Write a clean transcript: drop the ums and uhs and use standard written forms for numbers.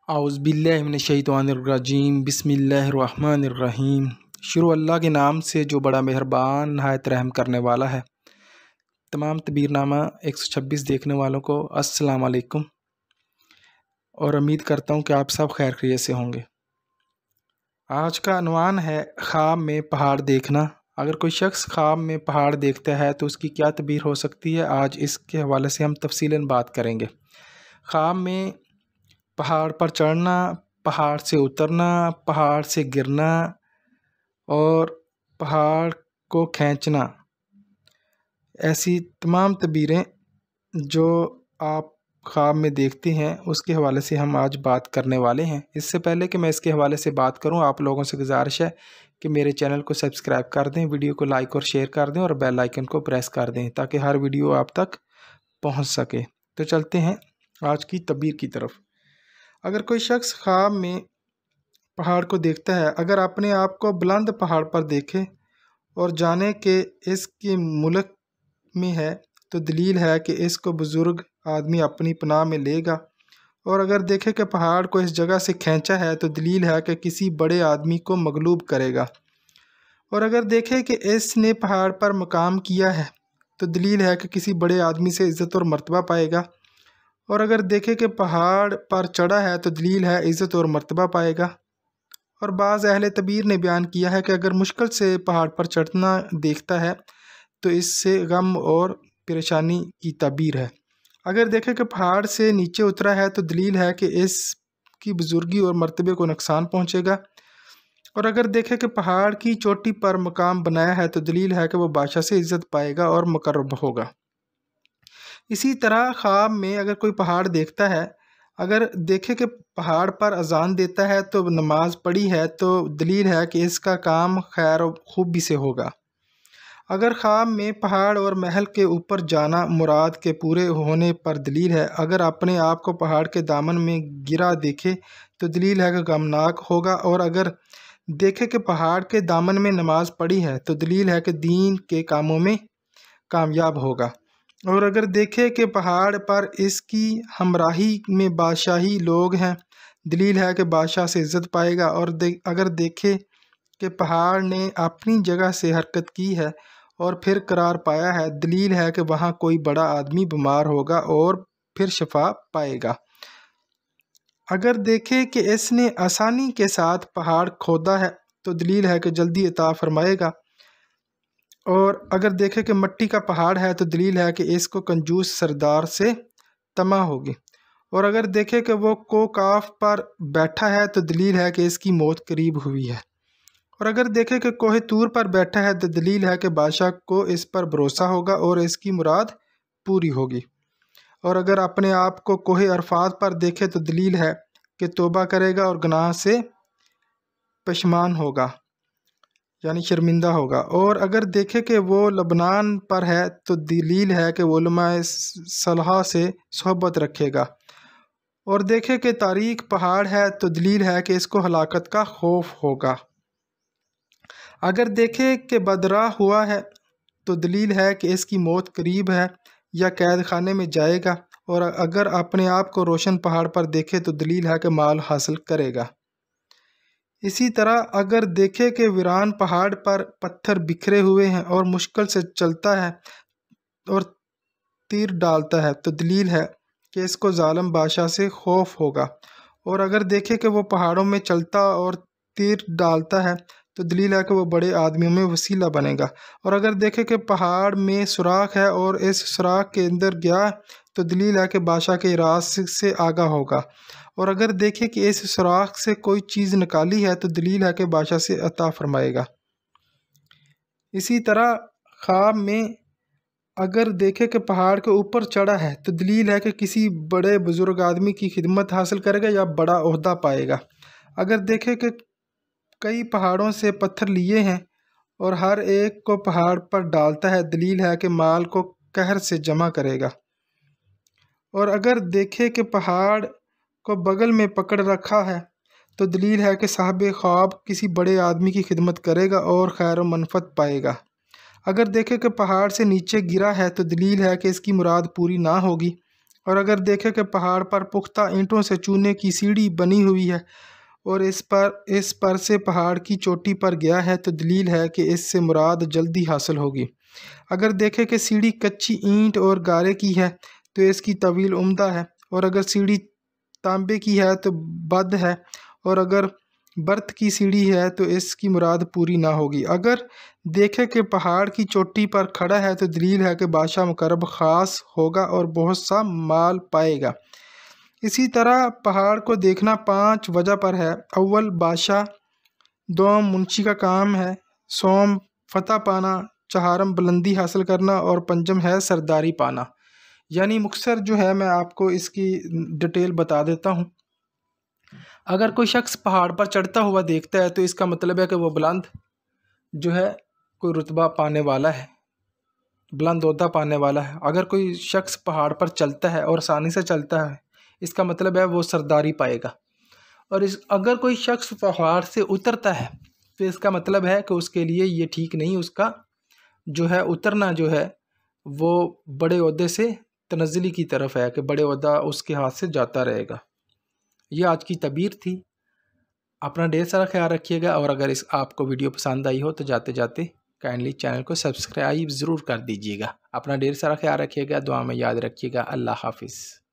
اعوذ باللہ من الشیطان الرجیم بسم اللہ الرحمن الرحیم۔ شروع اللہ کے نام سے جو بڑا مہربان نہایت رحم کرنے والا ہے۔ تمام تبیر نامہ 126 دیکھنے والوں کو السلام علیکم، اور امید کرتا ہوں کہ آپ سب خیر خیریت سے ہوں گے۔ آج کا عنوان ہے خواب میں پہاڑ دیکھنا۔ اگر کوئی شخص خواب میں پہاڑ دیکھتا ہے تو اس کی کیا تعبیر ہو سکتی ہے، آج اس کے حوالے سے ہم تفصیلاً بات کریں گے۔ خواب میں پہاڑ پر چڑھنا، پہاڑ سے اترنا، پہاڑ سے گرنا اور پہاڑ کو کھینچنا، ایسی تمام تعبیریں جو آپ خواب میں دیکھتے ہیں اس کے حوالے سے ہم آج بات کرنے والے ہیں۔ اس سے پہلے کہ میں اس کے حوالے سے بات کروں، آپ لوگوں سے گزارش ہے کہ میرے چینل کو سبسکرائب کر دیں، ویڈیو کو لائک اور شیئر کر دیں اور بیل آئیکن کو پریس کر دیں تاکہ ہر ویڈیو آپ تک پہنچ سکے۔ تو چلتے ہیں آج کی تعبیر کی طرف۔ اگر کوئی شخص خواب میں پہاڑ کو دیکھتا ہے، اگر اپنے آپ کو بلند پہاڑ پر دیکھے اور جانے کہ اس کے ملک میں ہے تو دلیل ہے کہ اس کو بزرگ آدمی اپنی پناہ میں لے گا، اور اگر دیکھے کہ پہاڑ کو اس جگہ سے کھینچا ہے تو دلیل ہے کہ کسی بڑے آدمی کو مغلوب کرے گا، اور اگر دیکھے کہ اس نے پہاڑ پر مقام کیا ہے تو دلیل ہے کہ کسی بڑے آدمی سے عزت اور مرتبہ پائے گا، اور اگر دیکھے کہ پہاڑ پر چڑھا ہے تو دلیل ہے عزت اور مرتبہ پائے گا۔ اور بعض اہل تعبیر نے بیان کیا ہے کہ اگر مشکل سے پہاڑ پر چڑھنا دیکھتا ہے تو اس سے غم اور پریشانی کی تعبیر ہے۔ اگر دیکھے کہ پہاڑ سے نیچے اترا ہے تو دلیل ہے کہ اس کی بزرگی اور مرتبے کو نقصان پہنچے گا، اور اگر دیکھے کہ پہاڑ کی چوٹی پر مقام بنایا ہے تو دلیل ہے کہ وہ بادشاہ سے عزت پائے گا اور مقرب ہوگا۔ اسی طرح خواب میں اگر کوئی پہاڑ دیکھتا ہے، اگر دیکھے کہ پہاڑ پر اذان دیتا ہے تو نماز پڑھی ہے تو دلیل ہے کہ اس کا کام خیر و خوبی سے ہوگا۔ اگر خواب میں پہاڑ اور محل کے اوپر جانا مراد کے پورے ہونے پر دلیل ہے۔ اگر اپنے آپ کو پہاڑ کے دامن میں گرا دیکھے تو دلیل ہے کہ غمناک ہوگا، اور اگر دیکھے کہ پہاڑ کے دامن میں نماز پڑھی ہے تو دلیل ہے کہ دین کے کاموں میں کامیاب ہوگا، اور اگر دیکھے کہ پہاڑ پر اس کی ہمراہی میں بادشاہی لوگ ہیں دلیل ہے کہ بادشاہ سے عزت پائے گا، اور اگر دیکھے کہ پہاڑ نے اپنی جگہ سے حرکت کی ہے اور پھر قرار پایا ہے دلیل ہے کہ وہاں کوئی بڑا آدمی بیمار ہوگا اور پھر شفا پائے گا۔ اگر دیکھے کہ اس نے آسانی کے ساتھ پہاڑ کھودا ہے تو دلیل ہے کہ جلدی عطا فرمائے گا، اور اگر دیکھے کہ مٹی کا پہاڑ ہے تو دلیل ہے کہ اس کو کنجوس سردار سے طمع ہوگی، اور اگر دیکھے کہ وہ کوکاف پر بیٹھا ہے تو دلیل ہے کہ اس کی موت قریب ہوئی ہے، اور اگر دیکھے کہ کوہ طور پر بیٹھا ہے تو دلیل ہے کہ بادشاہ کو اس پر بھروسہ ہوگا اور اس کی مراد پوری ہوگی، اور اگر اپنے آپ کو کوہ عرفات پر دیکھے تو دلیل ہے کہ توبہ کرے گا اور گناہ سے پشیمان ہوگا، یعنی شرمندہ ہوگا، اور اگر دیکھے کہ وہ لبنان پر ہے تو دلیل ہے کہ وہ علماء صالحہ سے صحبت رکھے گا، اور دیکھے کہ تاریک پہاڑ ہے تو دلیل ہے کہ اس کو ہلاکت کا خوف ہوگا۔ اگر دیکھے کہ بدراہ ہوا ہے تو دلیل ہے کہ اس کی موت قریب ہے یا قید خانے میں جائے گا، اور اگر اپنے آپ کو روشن پہاڑ پر دیکھے تو دلیل ہے کہ مال حاصل کرے گا۔ اسی طرح اگر دیکھے کہ ویران پہاڑ پر پتھر بکھرے ہوئے ہیں اور مشکل سے چلتا ہے اور تیر ڈالتا ہے تو دلیل ہے کہ اس کو ظالم بادشاہ سے خوف ہوگا، اور اگر دیکھے کہ وہ پہاڑوں میں چلتا اور تیر ڈالتا ہے تو دلیل ہے کہ وہ بڑے آدمیوں میں وسیلہ بنے گا، اور اگر دیکھے کہ پہاڑ میں سوراخ ہے اور اس سوراخ کے اندر گیا تو دلیل ہے کہ بادشاہ کے راز سے آگاہ ہوگا، اور اگر دیکھے کہ اس سوراخ سے کوئی چیز نکالی ہے تو دلیل ہے کہ بادشاہ سے عطا فرمائے گا۔ اسی طرح خواب میں اگر دیکھے کہ پہاڑ کے اوپر چڑھا ہے تو دلیل ہے کہ کسی بڑے بزرگ آدمی کی خدمت حاصل کرے گا یا بڑا عہدہ پائے گا۔ اگر دیکھے کہ کئی پہاڑوں سے پتھر لیے ہیں اور ہر ایک کو پہاڑ پر ڈالتا ہے دلیل ہے کہ مال کو قہر سے جمع کرے گا، اور اگر دیکھے کہ پہاڑ کو بغل میں پکڑ رکھا ہے تو دلیل ہے کہ صاحب خواب کسی بڑے آدمی کی خدمت کرے گا اور خیر و منفعت پائے گا۔ اگر دیکھے کہ پہاڑ سے نیچے گرا ہے تو دلیل ہے کہ اس کی مراد پوری نہ ہوگی، اور اگر دیکھیں کہ پہاڑ پر پختہ اینٹوں سے چونے کی سیڑھی بنی ہوئی ہے اور اس پر سے پہاڑ کی چوٹی پر گیا ہے تو دلیل ہے کہ اس سے مراد جلدی حاصل ہوگی۔ اگر دیکھیں کہ سیڑھی کچی اینٹ اور گارے کی ہے تو اس کی طویل عمدہ ہے، اور اگر سیڑھی تانبے کی ہے تو بد ہے، اور اگر برت کی سیڑھی ہے تو اس کی مراد پوری نہ ہوگی۔ اگر دیکھیں کہ پہاڑ کی چوٹی پر کھڑا ہے تو دلیل ہے کہ بادشاہ مقرب خاص ہوگا اور بہت سا مال پائے گا۔ اسی طرح پہاڑ کو دیکھنا 5 وجہ پر ہے۔ اول بادشاہ، دوم منشی کا کام ہے، سوم فتح پانا، چہارم بلندی حاصل کرنا، اور پنجم ہے سرداری پانا۔ یعنی مختصر جو ہے میں آپ کو اس کی ڈیٹیل بتا دیتا ہوں۔ اگر کوئی شخص پہاڑ پر چڑھتا ہوا دیکھتا ہے تو اس کا مطلب ہے کہ وہ بلند جو ہے کوئی رتبہ پانے والا ہے، بلند عہدہ پانے والا ہے۔ اگر کوئی شخص پہاڑ پر چلتا ہے اور آسانی سے چلتا ہے، اس کا مطلب ہے وہ سرداری پائے گا۔ اور اگر کوئی شخص پہاڑ سے اترتا ہے تو اس کا مطلب ہے کہ اس کے لیے یہ ٹھیک نہیں، اس کا جو ہے اترنا جو ہے وہ بڑے عہدے سے تنزلی کی طرف ہے، کہ بڑے عہدہ اس کے ہاتھ سے جاتا رہے گا۔ یہ آج کی تعبیر تھی۔ اپنا ڈھیر سارا خیال رکھیے گا، اور اگر آپ کو ویڈیو پسند آئی ہو تو جاتے جاتے کائنڈلی چینل کو سبسکرائب ضرور کر دیجیے گا۔ اپنا ڈھیر سارا خیال رکھیے گا، دعا میں یاد رکھیے گا۔ اللہ حافظ۔